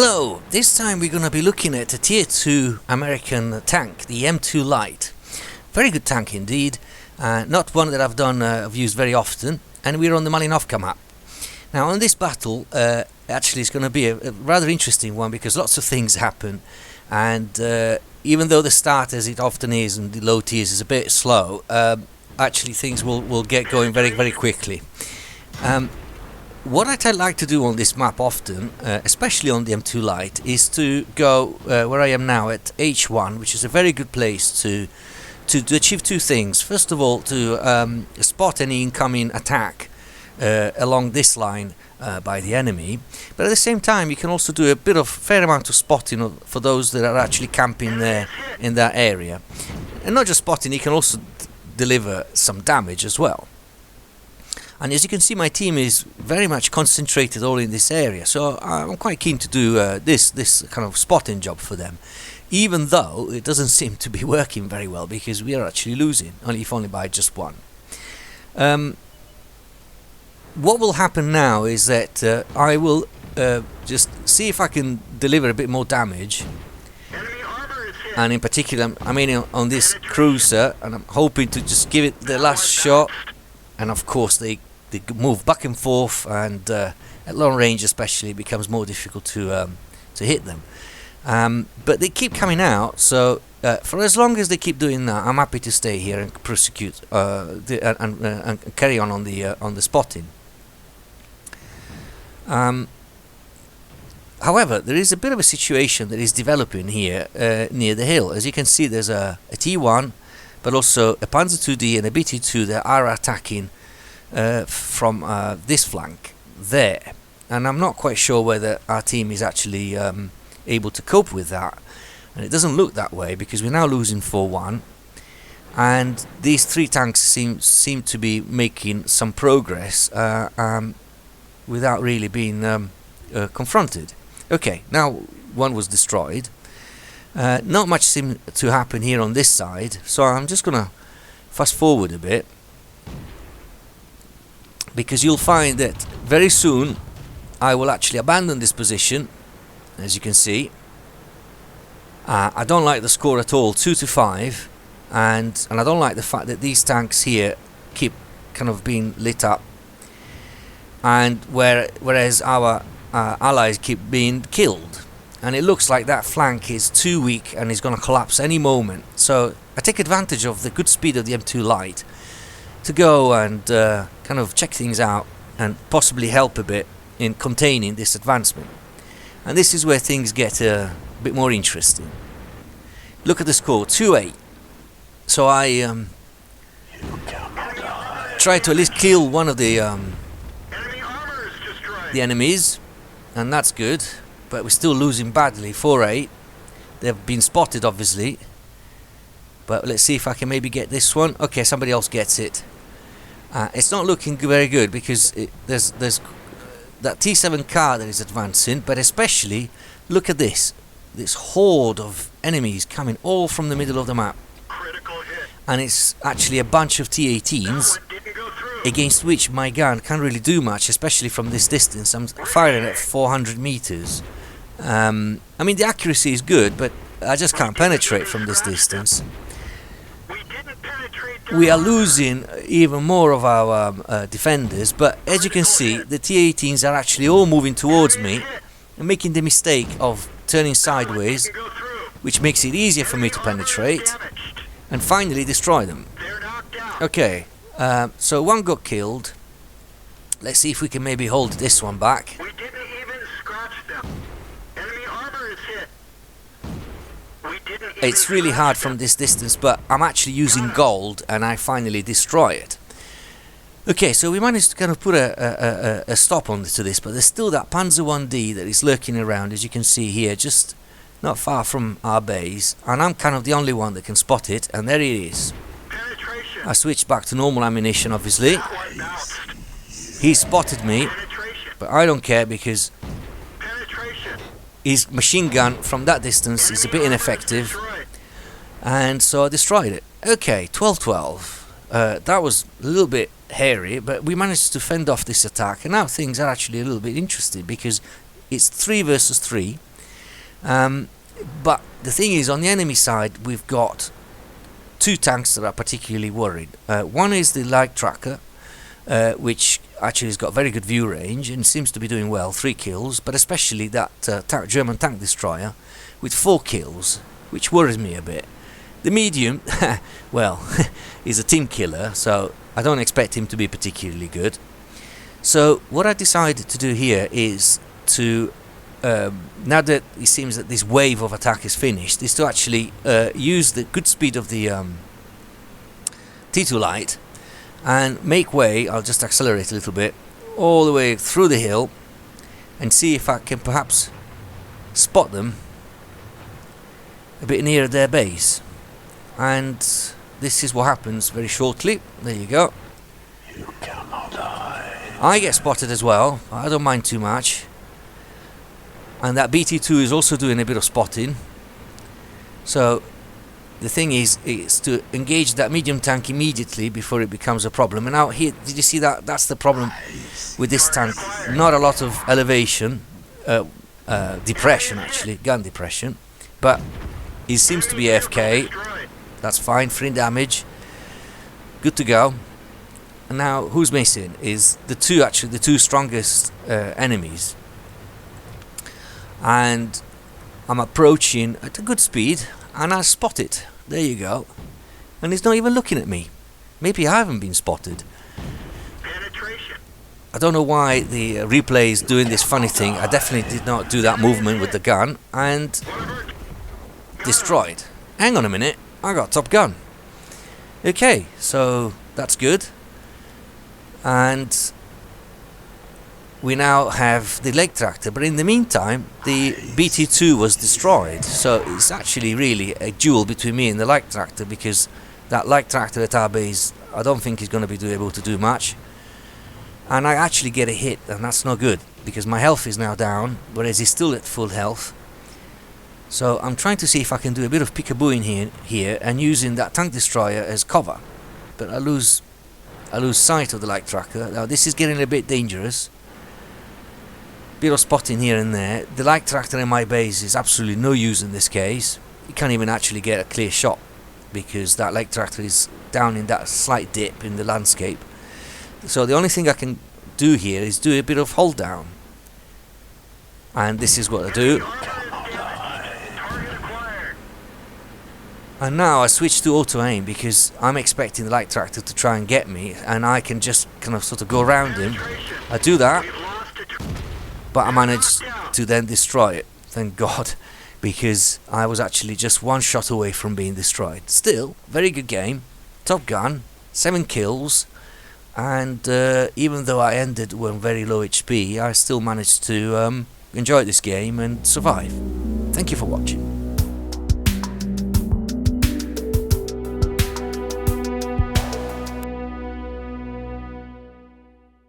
Hello, this time we're going to be looking at a tier 2 American tank, the M2 Light. Very good tank indeed, not one that I've used very often, and we're on the Malinovka map. Now on this battle, actually it's going to be a rather interesting one because lots of things happen, and even though the start, as it often is in the low tiers, is a bit slow, actually things will get going very, very quickly. What I'd like to do on this map often, especially on the M2 Light, is to go where I am now at H1, which is a very good place to achieve two things. First of all, to spot any incoming attack along this line by the enemy, but at the same time you can also do a fair amount of spotting for those that are actually camping there in that area. And not just spotting, you can also deliver some damage as well. And as you can see, my team is very much concentrated all in this area, so I'm quite keen to do this kind of spotting job for them, even though it doesn't seem to be working very well because we are actually losing, if only by just one. What will happen now is that I will just see if I can deliver a bit more damage, and in particular I'm aiming on this cruiser, and I'm hoping to just give it the last shot. And of course they move back and forth, and at long range especially it becomes more difficult to hit them. But they keep coming out, so for as long as they keep doing that, I'm happy to stay here and prosecute and carry on the spotting. However, there is a bit of a situation that is developing here near the hill. As you can see, there's a T1, but also a Panzer 2D and a BT2 that are attacking from this flank there, and I'm not quite sure whether our team is actually able to cope with that, and it doesn't look that way because we're now losing 4-1, and these three tanks seem to be making some progress without really being confronted. Okay, now one was destroyed. Not much seemed to happen here on this side, so I'm just gonna fast forward a bit, because you'll find that very soon I will actually abandon this position. As you can see, I don't like the score at all, 2-5, and I don't like the fact that these tanks here keep kind of being lit up, and whereas our allies keep being killed, and it looks like that flank is too weak and is going to collapse any moment. So I take advantage of the good speed of the M2 Light to go and kind of check things out and possibly help a bit in containing this advancement. And this is where things get a bit more interesting. Look at the score, 2-8. So I try to at least kill one of the enemies, and that's good, but we're still losing badly, 4-8. They've been spotted obviously, but let's see if I can maybe get this one. Okay, somebody else gets it. It's not looking very good because there's that T7 car that is advancing, but especially look at this horde of enemies coming all from the middle of the map, and it's actually a bunch of T18s against which my gun can't really do much, especially from this distance. I'm firing at 400 meters. I mean, the accuracy is good, but I just can't penetrate from this distance. We are losing even more of our defenders, but as you can see, the T18s are actually all moving towards me and making the mistake of turning sideways, which makes it easier for me to penetrate and finally destroy them. Okay, so one got killed. Let's see if we can maybe hold this one back. It's really hard from this distance, but I'm actually using gold and I finally destroy it. Okay, so we managed to kind of put a stop to this, but there's still that Panzer 1D that is lurking around, as you can see here, just not far from our base, and I'm kind of the only one that can spot it, and there it is. I switched back to normal ammunition obviously. He spotted me, but I don't care because his machine gun from that distance is a bit ineffective, and so I destroyed it. Okay, 12-12. That was a little bit hairy, but we managed to fend off this attack, and now things are actually a little bit interesting because it's 3 versus 3. But the thing is, on the enemy side, we've got two tanks that are particularly worried. One is the light tracker, which actually has got very good view range and seems to be doing well, 3 kills, but especially that German tank destroyer with 4 kills, which worries me a bit. The medium, well, he's a team killer, so I don't expect him to be particularly good. So what I decided to do here is to, now that it seems that this wave of attack is finished, is to actually use the good speed of the T2 light and make way. I'll just accelerate a little bit, all the way through the hill, and see if I can perhaps spot them a bit nearer their base. And this is what happens very shortly. There you go. You cannot hide. I get spotted as well. I don't mind too much. And that BT2 is also doing a bit of spotting. So the thing is to engage that medium tank immediately before it becomes a problem. And now here, did you see that? That's the problem with this tank. Not a lot of elevation, depression actually, gun depression. But he seems to be AFK. That's fine, 3 damage. Good to go. And now who's missing is the two strongest enemies. And I'm approaching at a good speed, and I spot it. There you go. And he's not even looking at me. Maybe I haven't been spotted. I don't know why the replay is doing this funny thing. I definitely did not do that movement with the gun. And destroyed. Hang on a minute. I got top gun. Okay, so that's good. And we now have the leg tractor, but in the meantime the BT2 was destroyed, so it's actually really a duel between me and the light tractor, because that light tractor at our base, I don't think he's going to be able to do much, and I actually get a hit, and that's not good because my health is now down, whereas he's still at full health. So I'm trying to see if I can do a bit of peekabooing here and using that tank destroyer as cover, but I lose sight of the light tracker. Now this is getting a bit dangerous. Bit of spotting here and there. The light tractor in my base is absolutely no use in this case. You can't even actually get a clear shot because that light tractor is down in that slight dip in the landscape. So the only thing I can do here is do a bit of hold down, and this is what I do. And now I switch to auto aim because I'm expecting the light tractor to try and get me, and I can just kind of sort of go around him. I do that, but I managed to then destroy it, thank God, because I was actually just one shot away from being destroyed. Still, very good game, top gun, 7 kills, and even though I ended on very low HP, I still managed to enjoy this game and survive. Thank you for watching.